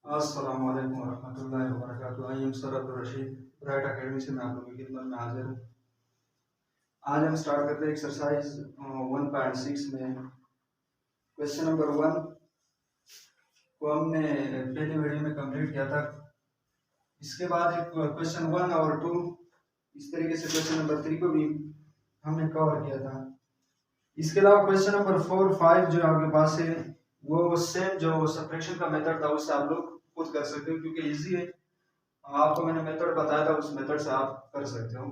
अस्सलाम वालेकुम रहमतुल्लाहि व बरकातुहू। I am sir Abdul Rashid, Bright Academy से मैं आप लोगों की खिदमत में हाजिर हूँ। आज हम स्टार्ट करते हैं एक्सरसाइज 1.6 में क्वेश्चन नंबर 1 को हमने पहली वीडियो में कंप्लीट किया था। इसके बाद एक क्वेश्चन 1 और 2 इस तरीके से क्वेश्चन नंबर 3 को भी हमने कवर किया था। इसके अलावा क्वेश्चन नंबर 4, 5 जो आपके पास है वो सेम जो सब्ट्रैक्शन का मेथड था उससे आप लोग खुद कर सकते हो, क्योंकि इजी है। आपको मैंने मेथड बताया था, उस मेथड से आप कर सकते हो।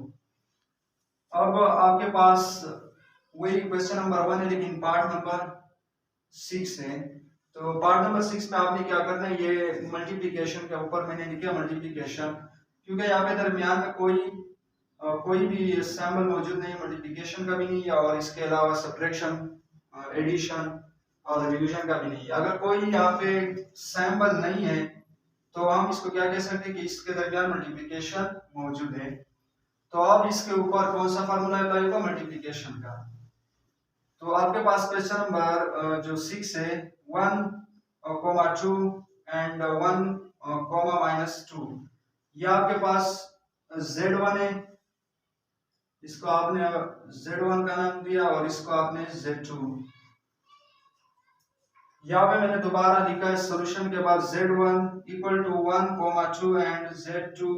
अब आपके पास वही क्वेश्चन नंबर 1 है, लेकिन पार्ट नंबर 6 है। तो पार्ट नंबर 6 में आपने क्या करना है, ये मल्टीप्लिकेशन के ऊपर मैंने लिखा मल्टीप्लिकेशन, क्योंकि यहाँ पे दरमियान में कोई भी सैम्बल मौजूद नहीं, मल्टीप्लिकेशन का भी नहीं है और इसके अलावा सब्ट्रैक्शन, एडिशन और डिवीजन का भी नहीं है। अगर कोई यहाँ पे सैम्बल नहीं है तो हम इसको क्या कह सकते हैं कि इसके दरमियान मल्टीप्लिकेशन मौजूद है। तो अब इसके ऊपर कौन सा फार्मूला अप्लाई होगा, मल्टीप्लिकेशन का। तो आपके पास क्वेश्चन नंबर जो 6 है 1, 2 एंड 1, -2, ये आपके पास Z1 है, इसको आपने Z1 का नाम दिया और इसको आपने Z2। यहाँ पे मैंने दोबारा लिखा है सोल्यूशन के बाद Z1 equal to 1, 2 and Z2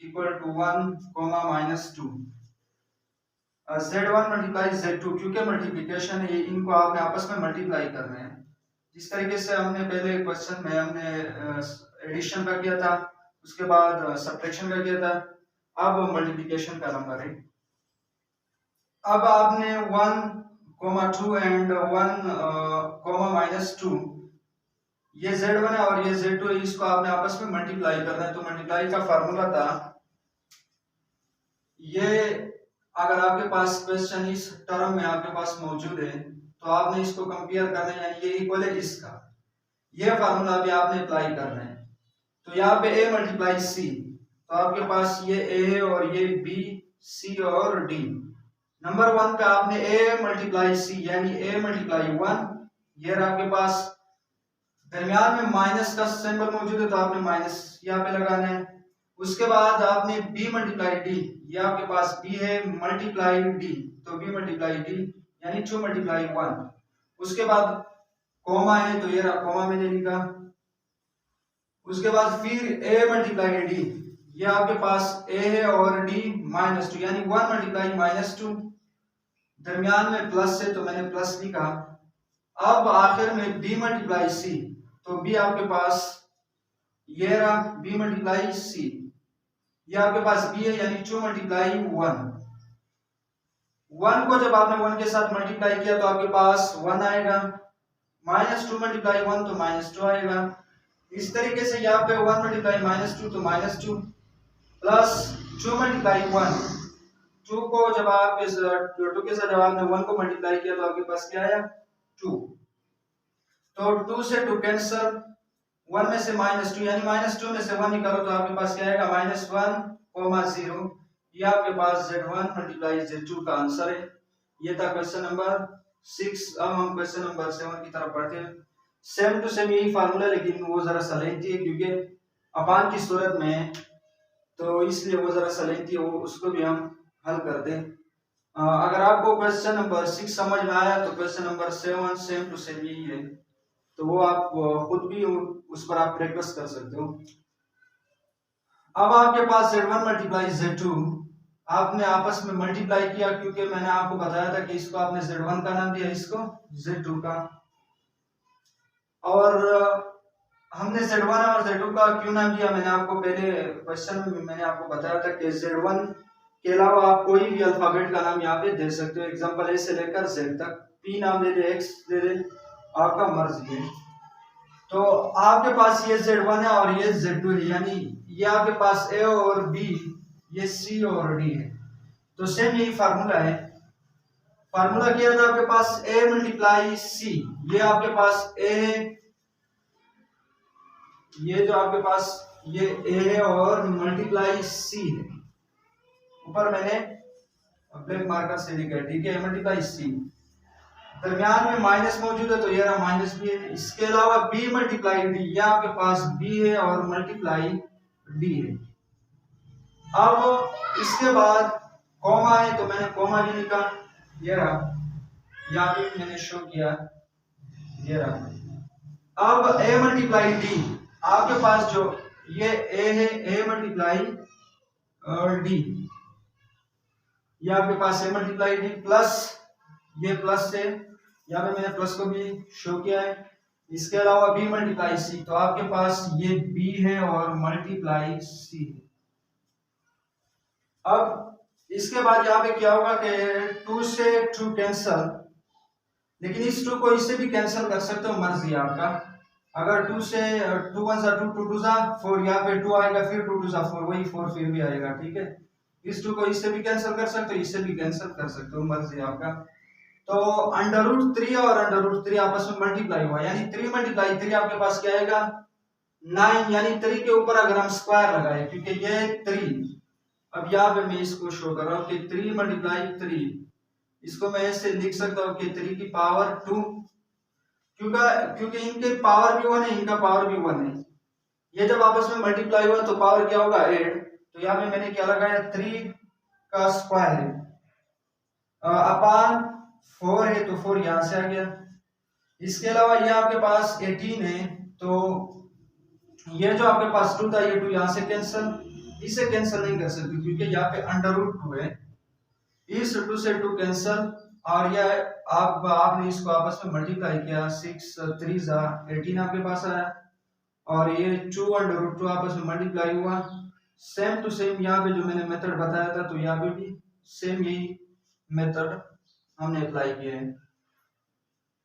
equal to 1, -2। Z1 multiply Z2, क्योंकि मल्टीप्लिकेशन है, इनको आपने आपस में मल्टीप्लाई करना है। जिस तरीके से हमने पहले क्वेश्चन में हमने एडिशन का किया था, उसके बाद सब्ट्रैक्शन का किया था, अब मल्टीप्लिकेशन का नंबर है। अब आपने 1, 2 एंड 1, -2, ये Z1 है और ये Z2 है, इसको आपने आपस में मल्टीप्लाई करना है। तो मल्टीप्लाई का फार्मूला था ये, अगर आपके पास क्वेश्चन इस टर्म में आपके पास मौजूद है तो आपने इसको कंपेयर करना है, यानी ये इक्वल है इसका, ये फार्मूला भी आपने अप्लाई करना है। तो यहाँ पे A मल्टीप्लाई C, तो आपके पास ये A और ये B, C और D। नंबर 1 पे आपने A मल्टीप्लाई C यानी A मल्टीप्लाई 1, ये आपके पास दरमियान में माइनस का सिंबल मौजूद है तो आपने माइनस यहाँ पे लगाना है। उसके बाद आपने B मल्टीप्लाई D, ये आपके पास B है मल्टीप्लाई D, तो B मल्टीप्लाई D यानी 2 मल्टीप्लाई 1। उसके बाद कॉमा है तो ये रहा कॉमा मैंने लिखा। उसके बाद फिर A मल्टीप्लाई D, ये आपके पास A है और D -2 यानी 1 मल्टीप्लाई -2, दरमियान में प्लस है तो मैंने प्लस लिखा। अब आखिर में B मल्टीप्लाई C, तो B आपके पास ये रहा B मल्टीप्लाई C, ये आपके पास B है यानी 2 मल्टीप्लाई 1। 1 को जब आपने 1 के साथ मल्टीप्लाई किया तो आपके पास 1 आएगा, -2 मल्टीप्लाई 1 तो -2 आएगा। इस तरीके से यहाँ पे 1 मल्टीप्लाई -2 तो -2 प्लस 2 मल्टीप्लाई 1, 2 को जब आप इस 2 के साथ जब आपने 1 को मल्टीप्लाई किया तो आपके पास क्या आया 2। तो 2 से 2 कैंसिल, 1 में से -2 यानी -2 में से 1 निकालो तो आपके पास क्या आएगा -1, 0। ये आपके पास Z1 मल्टीप्लाई Z2 का आंसर है। ये था क्वेश्चन नंबर 6। अब हम क्वेश्चन नंबर 7 की तरफ बढ़ते हैं। सेम टू सेम यही फार्मूला, लेकिन वो जरा सा लेंथी है क्योंकि अपान की सूरत में है, तो इसलिए वो जरा सा लेंथी है, वो उसको भी हम हल कर दें। अगर आपको क्वेश्चन नंबर 6 समझ में आया तो question number 7 same to same यही है, तो वो आप खुद भी उस पर आप प्रैक्टिस कर सकते हो। अब आपके पास Z1 मल्टीप्लाई Z2 आपने आपस में मल्टीप्लाई किया, क्योंकि मैंने आपको बताया था कि इसको आपने Z1 का नाम दिया, इसको Z2 का। और हमने Z1 और Z2 का क्यों नाम दिया, मैंने आपको पहले क्वेश्चन में मैंने आपको बताया था कि Z1 के अलावा आप कोई भी अल्फाबेट का नाम यहाँ पे दे सकते हो। एग्जांपल A से लेकर Z तक, P नाम दे दे, X दे दे, आपका मर्जी है। तो आपके पास ये Z1 है और ये Z2 है, यानी ये आपके पास A और B, ये C और D है। तो सेम यही फार्मूला है। फार्मूला क्या था आपके पास A मल्टीप्लाई C, ये आपके पास A है, ये जो आपके पास ये A है और मल्टीप्लाई C है, ऊपर मैंने ब्लैक मार्कर से लिखा है, ठीक है, मल्टीप्लाई C। दरमियान में माइनस मौजूद है तो ये रहा माइनस बी है। इसके अलावा बी मल्टीप्लाई डी, ये आपके पास बी है और मल्टीप्लाई डी है। अब इसके बाद कॉमा है तो मैंने कॉमा भी लिखा, ये रहा, यहाँ भी मैंने शो किया, ये रहा। अब ए मल्टीप्लाई डी, आपके पास जो ये ए है, ए मल्टीप्लाई डी, ये आपके पास ए मल्टीप्लाई डी प्लस ये प्लस से, यहाँ पे मैंने प्लस को भी शो किया है। इसके अलावा बी मल्टीप्लाई सी, तो आपके पास ये बी है और मल्टीप्लाई सी है। अब इसके बाद यहाँ पे क्या होगा कि 2 से 2 कैंसल, लेकिन इस 2 को इससे भी कैंसिल कर सकते हो, मर्जी आपका। अगर 2 से 2 1 सा 2 2 2 सा 4, यहाँ पे 2 आएगा, फिर 2 2 सा 4, वही 4 फिर भी आएगा, ठीक है। इस 2 को इससे भी कैंसिल कर सकते हो, इससे भी कैंसिल कर सकते हो, मर्जी आपका। तो √3 और √3 आपस में मल्टीप्लाई हुआ, यानी 3 मल्टीप्लाई 3 आपके पास क्या आएगा 9, यानी 3 के ऊपर अगर हम स्क्वायर लगाए, क्योंकि ये 3, अब यहाँ पे मैं इसको शो कर रहा हूँ कि 3 मल्टीप्लाई 3, इसको मैं ऐसे लिख सकता हूँ कि 3 की पावर 2, क्योंकि इनके पावर भी 1 है, इनका पावर भी 1 है। ये जब आपस में मल्टीप्लाई हुआ तो पावर क्या होगा 8, तो यहाँ पे मैंने क्या लगाया 3 का स्क्वायर है अपान 4 है, तो 4 यहां से आ गया। इसके अलावा ये आपके पास 18 है, तो ये जो आपके पास 2 था, ये 2 यहां से कैंसिल, इसे कैंसिल नहीं कर सकते क्योंकि यहाँ पे √2 है। इस 2 से 2 कैंसिल, और यह आपने इसको आपस में मल्टीप्लाई किया, 6 3 सा 18 आपके पास आया, और ये 2 √2 आपस में मल्टीप्लाई हुआ। सेम टू सेम यहाँ पे जो मैंने मेथड बताया था, तो यहाँ पे भी सेम यही मेथड हमने अप्लाई किया है।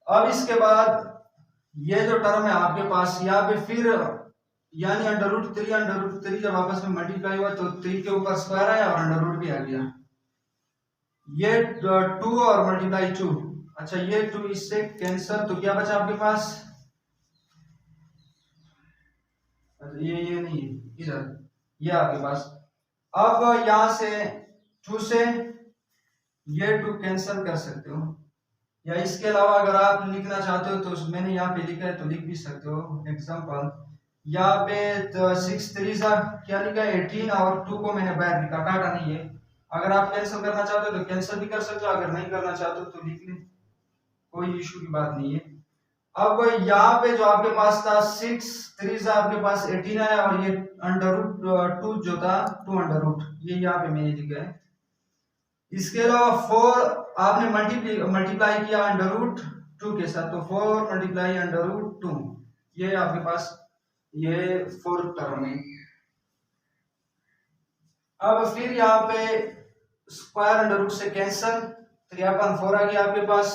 अब इसके बाद ये जो टर्म है आपके पास यहाँ पे फिर, यानी √3 जब आपस में मल्टीप्लाई हुआ तो 3 के ऊपर स्क्वायर आया और √ भी आ गया। ये 2 और मल्टीप्लाई 2, अच्छा ये 2 इससे कैंसिल, तो क्या बचा आपके पास, ये नहीं इधर, ये आपके पास। अब यहां से 2 से ये 2 कैंसिल कर सकते हो, या इसके अलावा अगर आप लिखना चाहते हो तो मैंने यहाँ पे लिखा है तो लिख भी सकते हो। एग्जांपल यहाँ पे 6 3 सा क्या लिखा है 18, और 2 को मैंने बाहर लिखा, काटा नहीं है। अगर आप कैंसिल करना चाहते हो तो कैंसिल भी कर सकते हो, अगर नहीं करना चाहते हो तो लिख ले, कोई इशू की बात नहीं है। अब यहाँ पे जो आपके पास था 6 3 सा आपके पास 18 आया, और ये √2 जो था 2 ये यहाँ पे मैंने लिखा है। इसके अलावा 4 आपने मल्टीप्लाई किया √2 के साथ, तो 4 मल्टीप्लाई √2, ये आपके पास ये 4th टर्म है। अब फिर यहाँ पे स्क्वायर √2 से कैंसल, 3/4 आ गया आपके पास।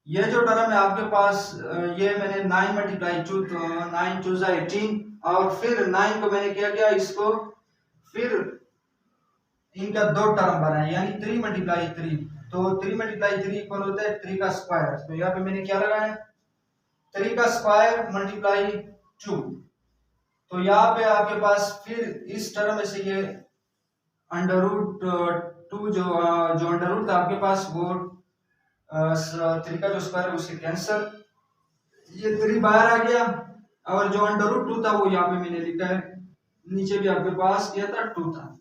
ये जो टर्म है आपके पास, ये मैंने 9 मल्टीप्लाई 2, तो 9 2 सा 18, और फिर 9 को मैंने क्या किया, इसको फिर इनका 2 टर्म बनाए, यानी 3 मल्टीप्लाई 3, तो 3 मल्टीप्लाई 3 इक्वल होता है 3 का स्क्वायर। तो यहाँ पे मैंने क्या लगाया 3 का स्क्वायर मल्टीप्लाई 2, तो यहाँ पे आपके पास फिर इस टर्म में से ये √2 जो अंडर था आपके पास, वो 3 का जो स्क्वायर है उससे कैंसिल, ये 3 बाहर आ गया, और जो √2 था वो यहाँ पे मैंने लिखा है, नीचे भी आपके पास क्या था 2 था।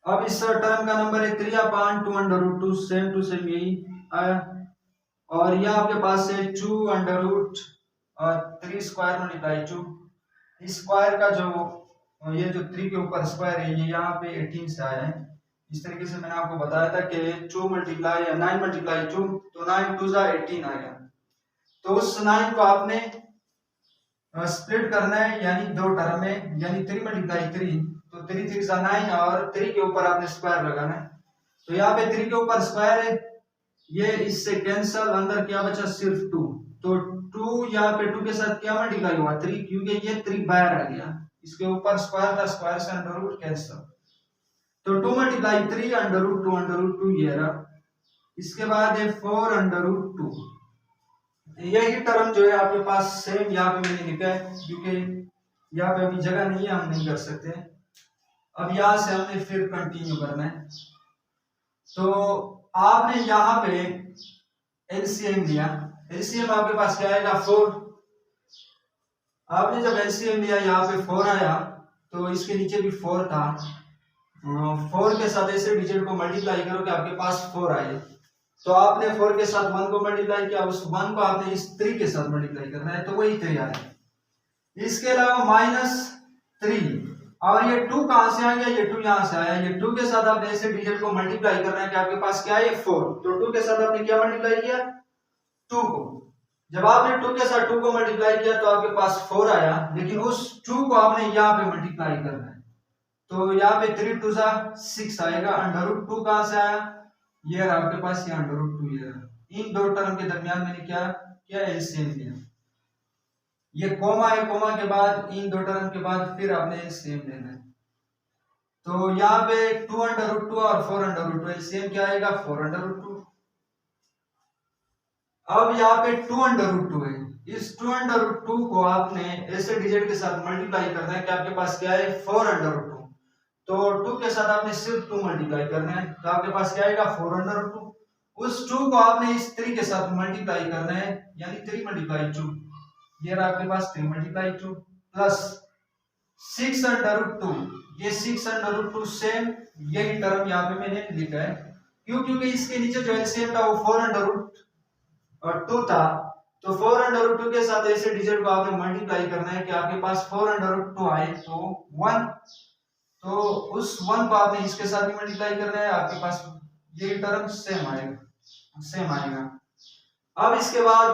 अब इस टर्म का नंबर है 3/2 सेम टू सेम यही आया, और यह आपके पास है 2 √3 स्क्वायर मल्टीप्लाई 2, इस स्क्वायर का जो ये जो 3 के ऊपर स्क्वायर है ये यहाँ पे 18 से आया है। इस तरीके से मैंने आपको बताया था कि 9 मल्टीप्लाई 2, तो 9 2 सा 18 आ गया। तो उस 9 को आपने स्प्लिट करना है, यानी 2 टर्म में, यानी 3 मल्टीप्लाई 3, तो 3 3 सा 9, और 3 के ऊपर आपने स्क्वायर लगाना है। तो यहाँ पे 3 के ऊपर स्क्वायर है, ये इससे कैंसल, अंदर क्या बचा सिर्फ 2, तो 2 यहाँ पे 2 के साथ क्या मल्टीप्लाई हुआ 3, क्योंकि ये 3 बाहर आ गया, इसके ऊपर स्क्वायर था, स्क्वायर से √ कैंसल, तो 2 मल्टीप्लाई 3 √2 ये रहा। इसके बाद है 4 √2, यही टर्म जो है आपके पास सेम यहाँ पे मैंने लिखा है, क्योंकि यहाँ पे अभी जगह नहीं है, हम नहीं कर सकते। अब यहाँ से हमने फिर कंटिन्यू करना है, तो आपने यहाँ पे एलसीएम लिया, एलसीएम आपके पास क्या आएगा 4। आपने जब एलसीएम लिया यहाँ पे 4 आया तो इसके नीचे भी 4 था, 4 के साथ ऐसे डिजिट को मल्टीप्लाई करो कि आपके पास 4 आए। तो आपने 4 के साथ 1 को मल्टीप्लाई किया, उस 1 को आपने इस 3 के साथ मल्टीप्लाई करना है तो वही 3 आए। इसके अलावा -3 और ये 2 कहां से आ गया, ये 2 यहां से आया। ये 2 के साथ आपने ऐसे डिजिट को मल्टीप्लाई करना है कि आपके पास क्या है 4। तो 2 के साथ आपने क्या मल्टीप्लाई किया 2 को। जब आपने 2 के साथ 2 को मल्टीप्लाई किया तो आपके पास 4 आया, लेकिन उस 2 को आपने यहाँ पे मल्टीप्लाई करना है। तो यहाँ पे 3 2 6 आएगा। √2 कहां से आया, ये आपके पास ये √2 ये इन दो टर्म के दरमियान मैंने क्या किया एलसीएम लिया। ये कोमा है, कोमा के बाद इन दो टर्म के बाद फिर आपने एलसीएम लेना है। तो यहाँ पे 2√2 और 4√2 एलसीएम क्या आएगा 4√2। अब यहाँ पे 2√2 है, इस 2√2 को आपने ऐसे डिजिट के साथ मल्टीप्लाई करना है कि आपके पास क्या है 4√2। तो 2 के साथ आपने सिर्फ 2 मल्टीप्लाई करना है तो आपके पास क्या आएगा 4√2। उस 2 को आपने इस 3 के साथ मल्टीप्लाई करना है, यानी 3 × 2, ये रहा आपके पास 3 × 2 प्लस 6√2। ये 6√2 सेम यही टर्म यहाँ पे मैंने लिखा है, क्यों, क्योंकि इसके नीचे जो एलसीएम था वो 4√2 था। तो 4√2 के साथ ऐसे डिजिट को आपने मल्टीप्लाई करना है कि आपके पास 4√2 आए तो 1। तो उस 1 को आपने इसके साथ भी मल्टीप्लाई करना है, आपके पास ये टर्म सेम आएगा। अब इसके बाद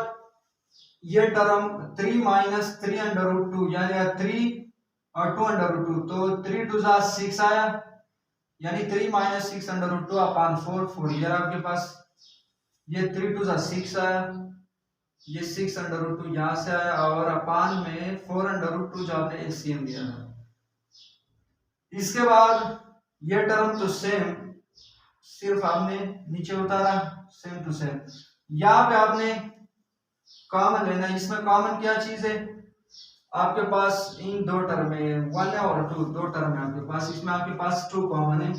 ये टर्म 3 - 3√2 यानी 3 और 2√2, तो 3 2 6 आया, यानी 3 - 6√2 अपॉन 4 ये आपके पास ये 3 2 6 आया, ये 6√2 यहां से आया और अपॉन में 4√2 जो आपने एलसीएम दिया था। इसके बाद ये टर्म तो सेम, सिर्फ आपने नीचे उतारा सेम टू सेम। यहाँ पे आपने कॉमन लेना है, इसमें कॉमन क्या चीज है आपके पास इन दो टर्म में 1 और 2 दो टर्म है आपके पास, इसमें आपके पास 2 कॉमन है।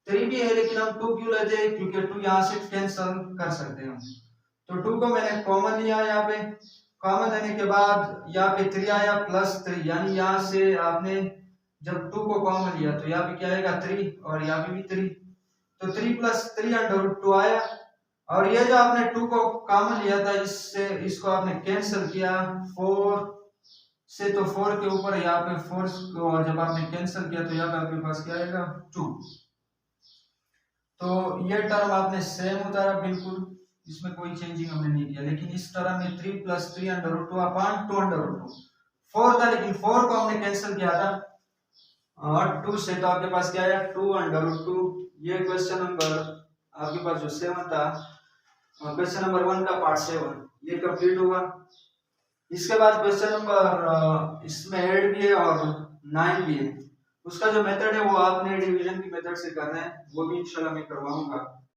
3 भी है लेकिन हम 2 क्यों लेते हैं, क्योंकि 2 यहाँ से कैंसिल कर सकते हैं हम। तो 2 को मैंने कॉमन लिया, यहाँ पे कॉमन लेने के बाद यहाँ पे 3 आया प्लस 3, यानी यहाँ से आपने जब 2 को कॉमन लिया तो यहाँ पे क्या आएगा 3 और यहाँ पे भी 3, तो 3 + 3√2 आया। और ये जो आपने 2 को कॉमन लिया था इससे इसको आपने कैंसिल किया 4 से, तो 4 के ऊपर यहाँ पे 4 को जब आपने कैंसिल किया तो यहाँ पे आपके पास क्या आएगा 2। तो ये टर्म आपने सेम उतारा बिल्कुल, इसमें कोई चेंजिंग हमने नहीं किया। लेकिन इस टर्म में 3 + 3√2 अपॉन 2√2 4 था, लेकिन 4 को हमने कैंसिल किया था और 2 से, तो आपके पास क्या आया 2√2। ये क्वेश्चन नंबर आपके पास जो 7 था, क्वेश्चन नंबर 1 का पार्ट 7 ये कंप्लीट हुआ। इसके बाद क्वेश्चन नंबर इसमें 8 भी है और 9 भी है। उसका जो मेथड है वो आपने डिवीजन की मेथड से करना है, वो भी इंशाल्लाह मैं करवाऊंगा।